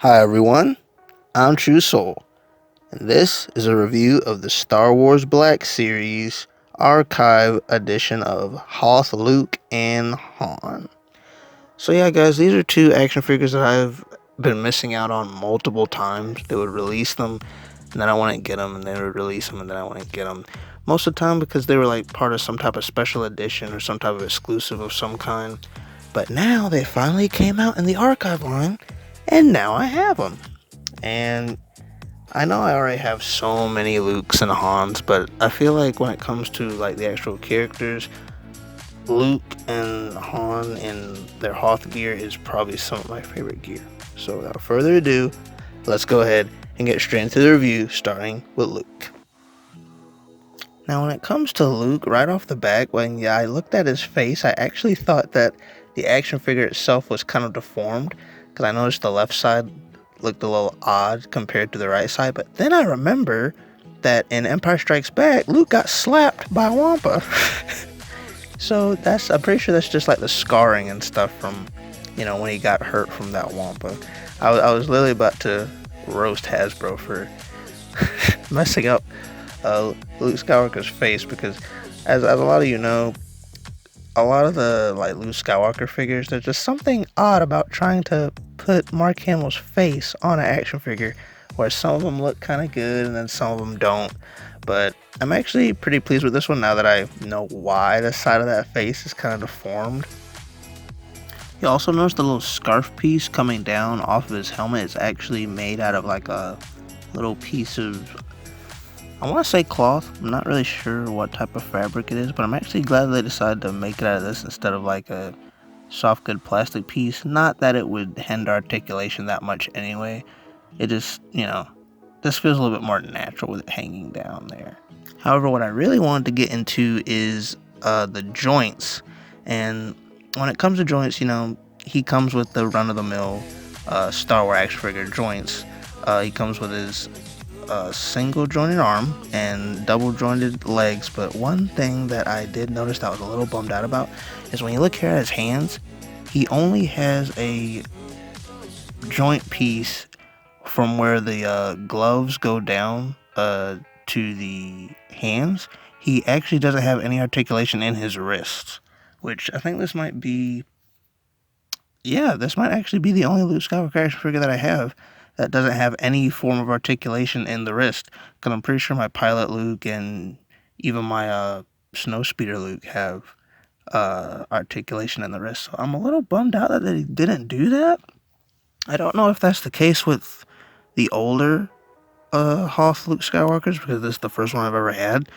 Hi everyone, I'm True Soul, and this is a review of the Star Wars Black Series Archive edition of Hoth Luke and Han. So yeah guys, these are two action figures that I've been missing out on multiple times. They would release them, and then I wouldn't get them, and they would release them, and then I wouldn't get them. Most of the time because they were like part of some type of special edition or some type of exclusive of some kind. But now they finally came out in the archive line, and now I have them. And I know I already have so many Lukes and Hans, but I feel like when it comes to like the actual characters, Luke and Han in their Hoth gear is probably some of my favorite gear. So without further ado, let's go ahead and get straight into the review, starting with Luke. Now when it comes to Luke, right off the bat, when I looked at his face, I actually thought that the action figure itself was kind of deformed, because I noticed the left side looked a little odd compared to the right side. But then I remember that in Empire Strikes Back, Luke got slapped by Wampa. So I'm pretty sure that's just like the scarring and stuff from, when he got hurt from that Wampa. I was literally about to roast Hasbro for messing up Luke Skywalker's face, because as a lot of you know, a lot of the like Luke Skywalker figures, there's just something odd about trying to put Mark Hamill's face on an action figure, where some of them look kind of good and then some of them don't. But I'm actually pretty pleased with this one now that I know why the side of that face is kind of deformed. You also notice the little scarf piece coming down off of his helmet is actually made out of like a little piece of, I want to say cloth. I'm not really sure what type of fabric it is, but I'm actually glad they decided to make it out of this instead of like a soft good plastic piece. Not that it would hinder articulation that much anyway. It just, this feels a little bit more natural with it hanging down there. However, what I really wanted to get into is the joints. And when it comes to joints, he comes with the run-of-the-mill Star Wars action figure joints. He comes with his single jointed arm and double jointed legs, but one thing that I did notice that I was a little bummed out about is when you look here at his hands, he only has a joint piece from where the gloves go down to the hands. He actually doesn't have any articulation in his wrists, which I think this might actually be the only Luke Skywalker action figure that I have that doesn't have any form of articulation in the wrist, because I'm pretty sure my Pilot Luke and even my Snowspeeder Luke have articulation in the wrist. So I'm a little bummed out that they didn't do that. I don't know if that's the case with the older Hoth Luke Skywalkers, because this is the first one I've ever had.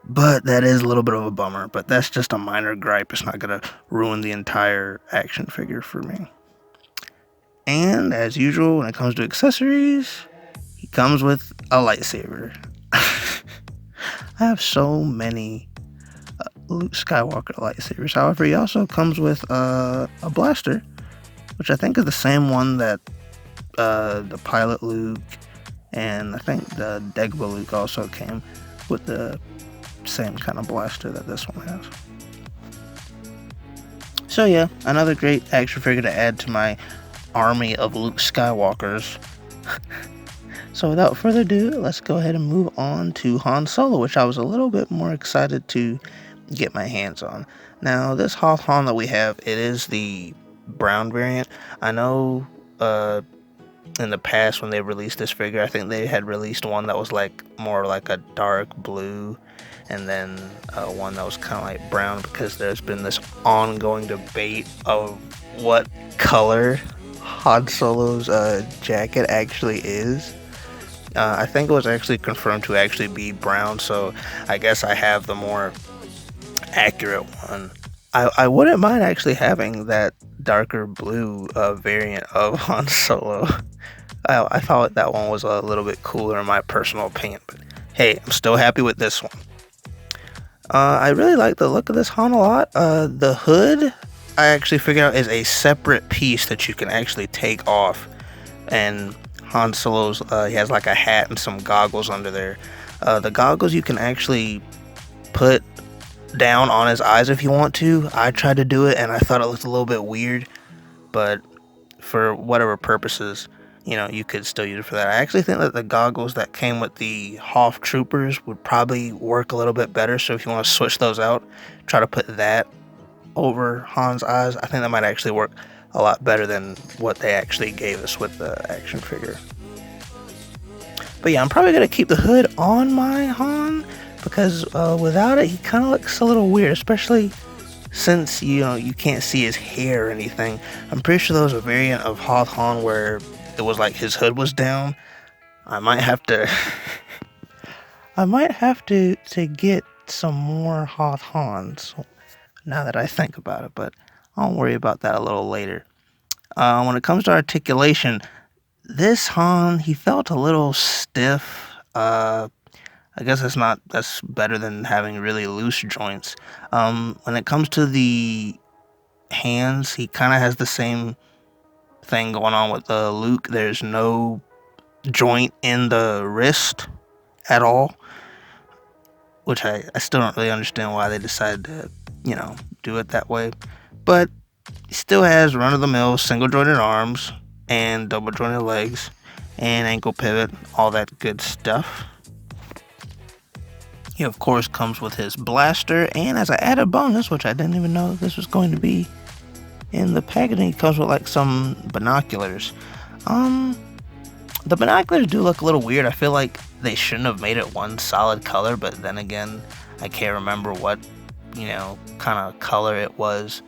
But that is a little bit of a bummer, but that's just a minor gripe. It's not going to ruin the entire action figure for me. And as usual, when it comes to accessories, he comes with a lightsaber. I have so many Luke Skywalker lightsabers. However, he also comes with a blaster, which I think is the same one that the Pilot Luke and I think the Dagobah Luke also came with, the same kind of blaster that this one has. So yeah, another great action figure to add to my army of Luke Skywalkers. So without further ado, let's go ahead and move on to Han Solo, which I was a little bit more excited to get my hands on. Now, this Hoth Han that we have, it is the brown variant. I know in the past when they released this figure, I think they had released one that was like more like a dark blue, and then one that was kind of like brown, because there's been this ongoing debate of what color Han Solo's jacket actually is. I think it was actually confirmed to actually be brown, so I guess I have the more accurate one. I wouldn't mind actually having that darker blue variant of Han Solo. I thought that one was a little bit cooler in my personal opinion, but hey, I'm still happy with this one. I really like the look of this Han a lot. The hood, I actually figured out, is a separate piece that you can actually take off, and Han Solo's, he has like a hat and some goggles under there. The goggles you can actually put down on his eyes if you want to. I tried to do it and I thought it looked a little bit weird, but for whatever purposes, you could still use it for that. I actually think that the goggles that came with the Hoth Troopers would probably work a little bit better. So if you want to switch those out, try to put that over Han's eyes. I think that might actually work a lot better than what they actually gave us with the action figure. But yeah, I'm probably going to keep the hood on my Han because without it, he kind of looks a little weird, especially since, you can't see his hair or anything. I'm pretty sure there was a variant of Hoth Han where it was like his hood was down. I might have to to get some more Hoth Hans now that I think about it, but I'll worry about that a little later. When it comes to articulation, this Han, he felt a little stiff. I guess that's better than having really loose joints. When it comes to the hands, he kind of has the same thing going on with Luke. There's no joint in the wrist at all, which I still don't really understand why they decided to, do it that way. But he still has run-of-the-mill single-jointed arms and double-jointed legs and ankle pivot, all that good stuff. He, of course, comes with his blaster, and as an added bonus, which I didn't even know this was going to be in the packaging, he comes with, like, some binoculars. The binoculars do look a little weird. I feel like they shouldn't have made it one solid color, but then again, I can't remember what, kind of color it was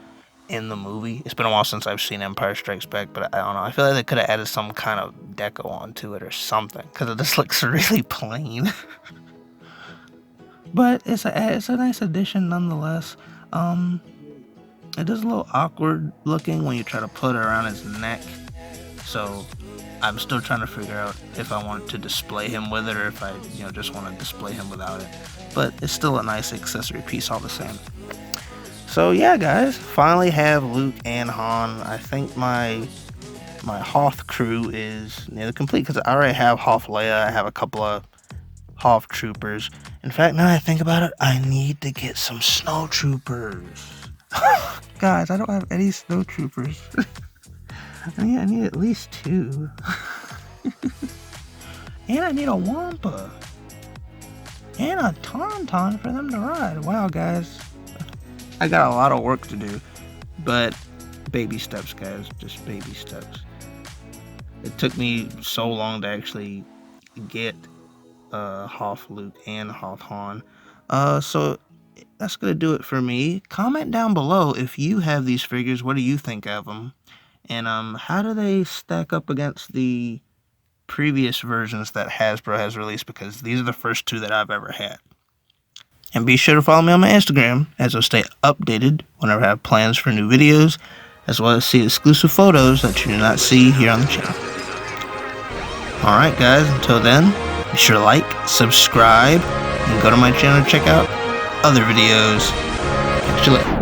in the movie. It's been a while since I've seen Empire Strikes Back, but I don't know. I feel like they could have added some kind of deco onto it or something, because it just looks really plain. But it's a nice addition nonetheless. It is a little awkward looking when you try to put it around his neck. So I'm still trying to figure out if I want to display him with it or if I, just want to display him without it. But it's still a nice accessory piece all the same. So yeah, guys, finally have Luke and Han. I think my Hoth crew is nearly complete because I already have Hoth Leia. I have a couple of Hoth Troopers. In fact, now that I think about it, I need to get some Snow Troopers. Guys, I don't have any Snow Troopers. I need at least 2. And I need a Wampa. And a Tauntaun for them to ride. Wow, guys. I got a lot of work to do. But baby steps, guys. Just baby steps. It took me so long to actually get Hoth Luke and Hoth Han. So that's going to do it for me. Comment down below if you have these figures. What do you think of them? And how do they stack up against the previous versions that Hasbro has released? Because these are the first 2 that I've ever had. And be sure to follow me on my Instagram, as I'll stay updated whenever I have plans for new videos, as well as see exclusive photos that you do not see here on the channel. Alright guys, until then, be sure to like, subscribe, and go to my channel to check out other videos. Catch you later.